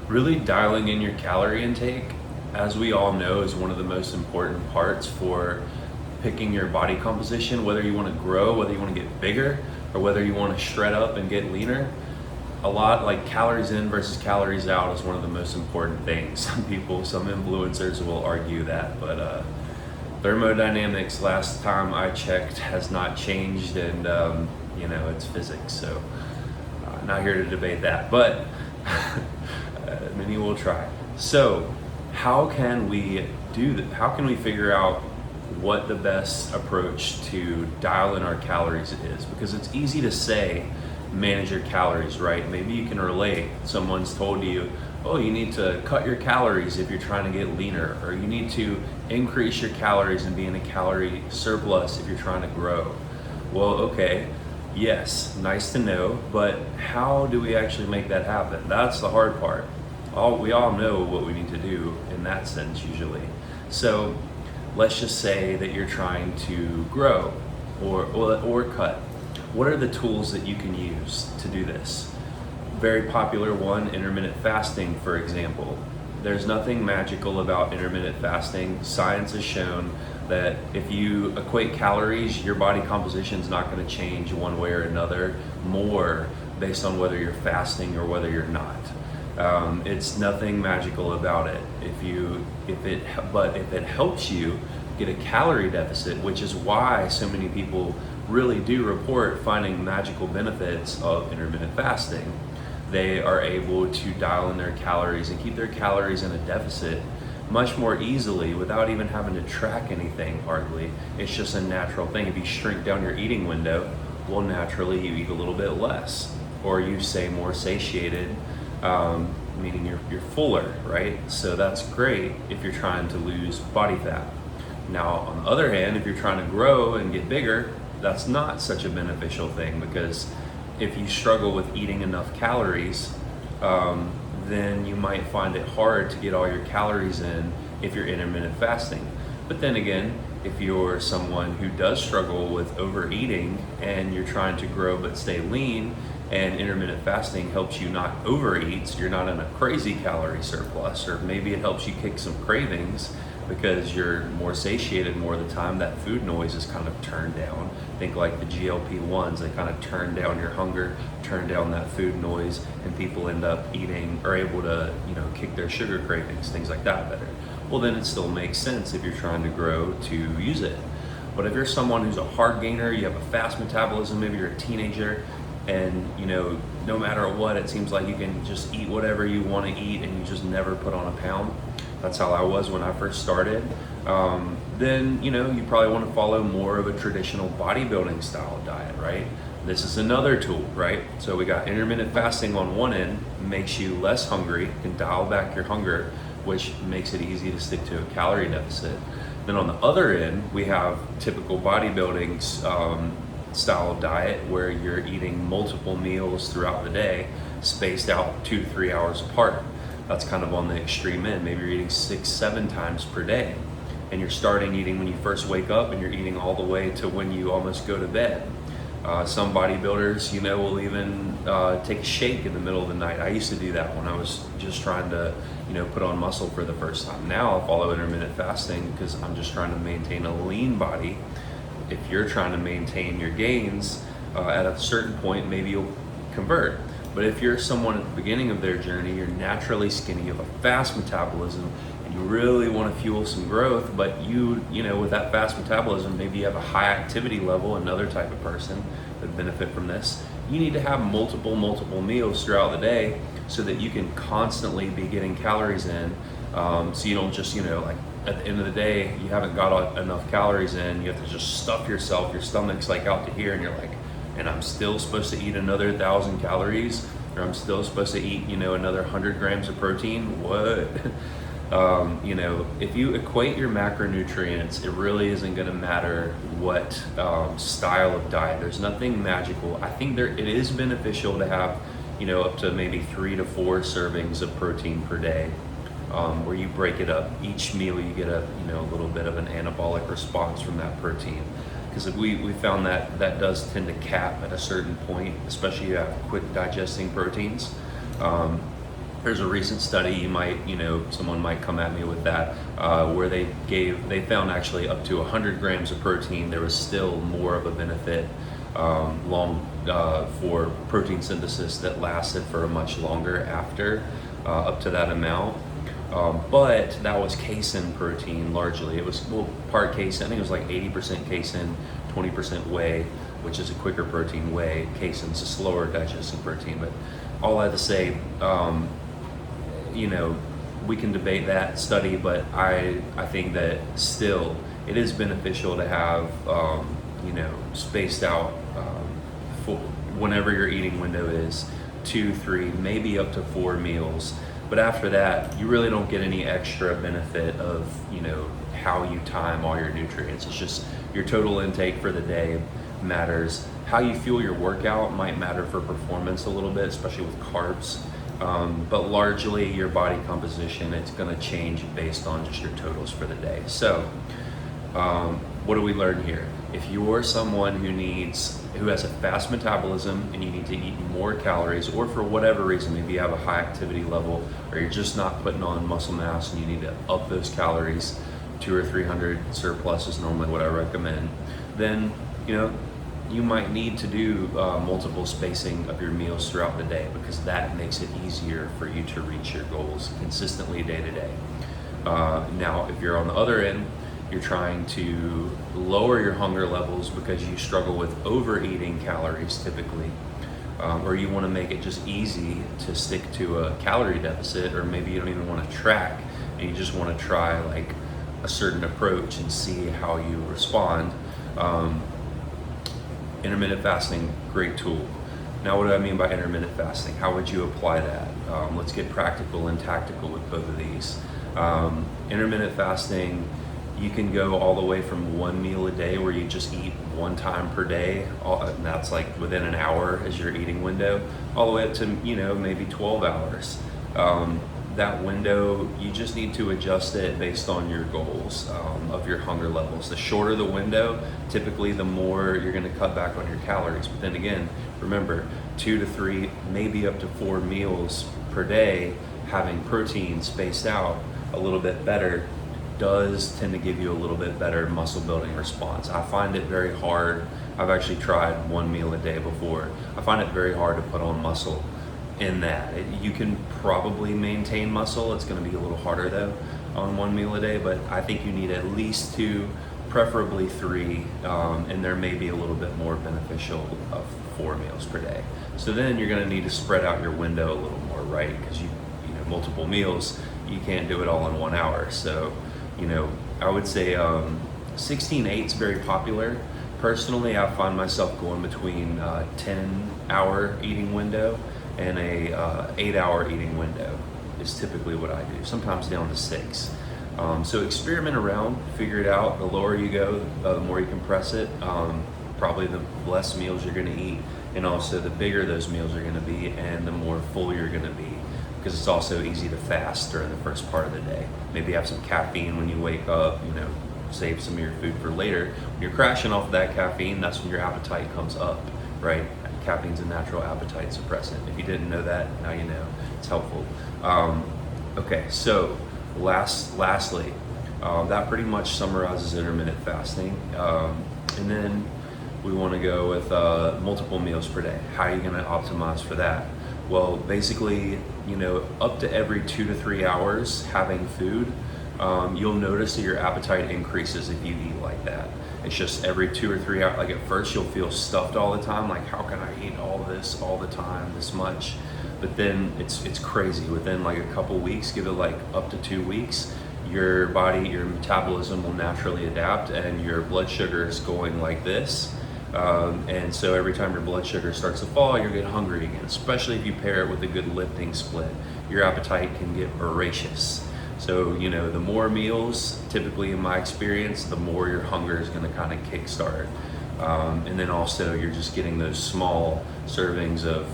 Really dialing in your calorie intake, as we all know, is one of the most important parts for picking your body composition, whether you want to grow, whether you want to get bigger, or whether you want to shred up and get leaner. A lot like calories in versus calories out is one of the most important things. Some influencers will argue that, but thermodynamics, last time I checked, has not changed, and it's physics, so not here to debate that, but many will try. So how can we do that? How can we figure out what the best approach to dial in our calories is? Because it's easy to say manage your calories, right? Maybe you can relate. Someone's told you, oh, you need to cut your calories if you're trying to get leaner, or you need to increase your calories and be in a calorie surplus if you're trying to grow. Well, okay, yes, nice to know, but how do we actually make that happen? That's the hard part. We all know what we need to do in that sense usually. So let's just say that you're trying to grow or cut. What are the tools that you can use to do this? Very popular one, intermittent fasting, for example. There's nothing magical about intermittent fasting. Science has shown that if you equate calories, your body composition is not going to change one way or another more based on whether you're fasting or whether you're not. It's nothing magical about it. If it helps you get a calorie deficit, which is why so many people really do report finding magical benefits of intermittent fasting. They are able to dial in their calories and keep their calories in a deficit much more easily without even having to track anything hardly. It's just a natural thing. If you shrink down your eating window, well, naturally you eat a little bit less, or you stay more satiated, meaning you're fuller, right? So that's great if you're trying to lose body fat. Now, on the other hand, if you're trying to grow and get bigger, that's not such a beneficial thing, because if you struggle with eating enough calories, then you might find it hard to get all your calories in if you're intermittent fasting. But then again, if you're someone who does struggle with overeating and you're trying to grow but stay lean, and intermittent fasting helps you not overeat, so you're not in a crazy calorie surplus, or maybe it helps you kick some cravings because you're more satiated more of the time, that food noise is kind of turned down. Think like the GLP-1s, they kind of turn down your hunger, turn down that food noise, and people end up eating, or able to, kick their sugar cravings, things like that better. Well, then it still makes sense if you're trying to grow to use it. But if you're someone who's a hard gainer, you have a fast metabolism, maybe you're a teenager, and no matter what, it seems like you can just eat whatever you want to eat and you just never put on a pound. That's how I was when I first started. Then you probably want to follow more of a traditional bodybuilding style diet, right? This is another tool, right? So we got intermittent fasting on one end, makes you less hungry, can dial back your hunger, which makes it easy to stick to a calorie deficit. Then on the other end, we have typical bodybuilding style of diet where you're eating multiple meals throughout the day, spaced out 2 to 3 hours apart. That's kind of on the extreme end. Maybe you're eating 6-7 times per day, and you're starting eating when you first wake up, and you're eating all the way to when you almost go to bed. Some bodybuilders, will even take a shake in the middle of the night. I used to do that when I was just trying to, put on muscle for the first time. Now I follow intermittent fasting because I'm just trying to maintain a lean body. If you're trying to maintain your gains, at a certain point, maybe you'll convert. But if you're someone at the beginning of their journey, you're naturally skinny, you have a fast metabolism, and you really want to fuel some growth, but with that fast metabolism, maybe you have a high activity level, another type of person that benefit from this. You need to have multiple meals throughout the day so that you can constantly be getting calories in, so you don't just, at the end of the day, you haven't got enough calories in, you have to just stuff yourself, your stomach's like out to here, and you're like, and I'm still supposed to eat another 1,000 calories, or I'm still supposed to eat, another 100 grams of protein. What? If you equate your macronutrients, it really isn't going to matter what style of diet. There's nothing magical. I think it is beneficial to have, up to maybe 3 to 4 servings of protein per day, where you break it up. Each meal you get a little bit of an anabolic response from that protein. Because we found that does tend to cap at a certain point, especially if you have quick digesting proteins. There's a recent study, someone might come at me with that, where they found actually up to 100 grams of protein, there was still more of a benefit for protein synthesis that lasted for a much longer after, up to that amount. But that was casein protein largely. It was part casein. I think it was like 80% casein, 20% whey, which is a quicker protein. Whey, casein's a slower digesting protein. But all I have to say, we can debate that study, but I think that still it is beneficial to have spaced out for whenever your eating window is 2, 3, maybe up to 4 meals. But after that, you really don't get any extra benefit of how you time all your nutrients. It's just your total intake for the day matters. How you fuel your workout might matter for performance a little bit, especially with carbs. But largely your body composition, it's going to change based on just your totals for the day. So what do we learn here? If you're someone who has a fast metabolism and you need to eat more calories, or for whatever reason, maybe you have a high activity level, or you're just not putting on muscle mass and you need to up those calories, 200 or 300 surplus is normally what I recommend, then you might need to do multiple spacing of your meals throughout the day, because that makes it easier for you to reach your goals consistently day to day. Now, if you're on the other end, you're trying to lower your hunger levels because you struggle with overeating calories typically, or you want to make it just easy to stick to a calorie deficit, or maybe you don't even want to track and you just want to try like a certain approach and see how you respond. Intermittent fasting, great tool. Now, what do I mean by intermittent fasting? How would you apply that? Let's get practical and tactical with both of these. Intermittent fasting, you can go all the way from 1 meal a day where you just eat 1 time per day, and that's like within an hour as your eating window, all the way up to maybe 12 hours. That window, you just need to adjust it based on your goals of your hunger levels. The shorter the window, typically the more you're going to cut back on your calories. But then again, remember, 2 to 3, maybe up to 4 meals per day, having protein spaced out a little bit better does tend to give you a little bit better muscle building response. I find it very hard. I've actually tried 1 meal a day before. I find it very hard to put on muscle in that. You can probably maintain muscle. It's going to be a little harder though on 1 meal a day, but I think you need at least 2, preferably 3, and there may be a little bit more beneficial of 4 meals per day. So then you're going to need to spread out your window a little more, right? Because you multiple meals, you can't do it all in 1 hour. So I would say 16/8 is very popular. Personally, I find myself going between 10-hour eating window and a 8-hour eating window is typically what I do, sometimes down to 6. So experiment around, figure it out. The lower you go, the more you compress it. Probably the less meals you're going to eat, and also the bigger those meals are going to be and the more full you're going to be, because it's also easy to fast during the first part of the day. Maybe have some caffeine when you wake up, save some of your food for later. When you're crashing off of that caffeine, that's when your appetite comes up, right? Caffeine's a natural appetite suppressant. If you didn't know that, now you know. It's helpful. Okay, so lastly, that pretty much summarizes intermittent fasting. And then we want to go with multiple meals per day. How are you going to optimize for that? Well, basically, up to every 2 to 3 hours having food, you'll notice that your appetite increases if you eat like that. It's just every 2 or 3 hours. Like at first you'll feel stuffed all the time, like how can I eat all this all the time, this much? But then it's crazy. Within like a couple weeks, give it like up to 2 weeks, your body, your metabolism will naturally adapt and your blood sugar is going like this. And so every time your blood sugar starts to fall, you'll get hungry again, especially if you pair it with a good lifting split. Your appetite can get voracious. So, the more meals, typically in my experience, the more your hunger is going to kind of kickstart. And then also you're just getting those small servings of,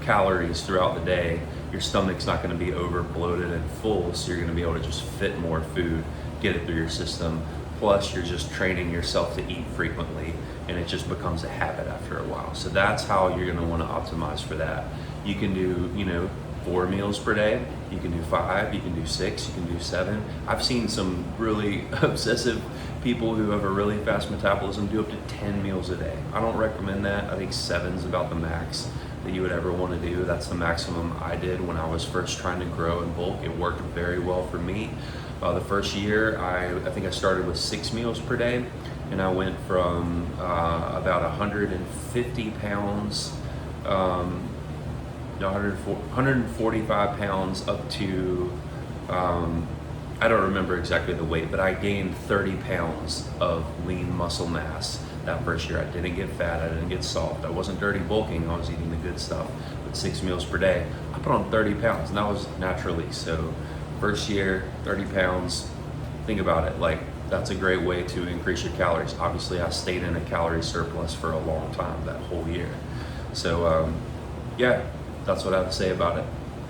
calories throughout the day. Your stomach's not going to be over bloated and full, so you're going to be able to just fit more food, get it through your system. Plus, you're just training yourself to eat frequently, and it just becomes a habit after a while. So that's how you're going to want to optimize for that. You can do, 4 meals per day. You can do 5, you can do 6, you can do 7. I've seen some really obsessive people who have a really fast metabolism do up to 10 meals a day. I don't recommend that. I think 7 is about the max that you would ever want to do. That's the maximum I did when I was first trying to grow and bulk. It worked very well for me. The first year, I think I started with 6 meals per day, and I went from about 150 pounds, 145 pounds up to, I don't remember exactly the weight, but I gained 30 pounds of lean muscle mass that first year. I didn't get fat, I didn't get soft, I wasn't dirty bulking, I was eating the good stuff with 6 meals per day. I put on 30 pounds, and that was naturally. So first year, 30 pounds, think about it, like that's a great way to increase your calories. Obviously I stayed in a calorie surplus for a long time, that whole year. So yeah, that's what I have to say about it.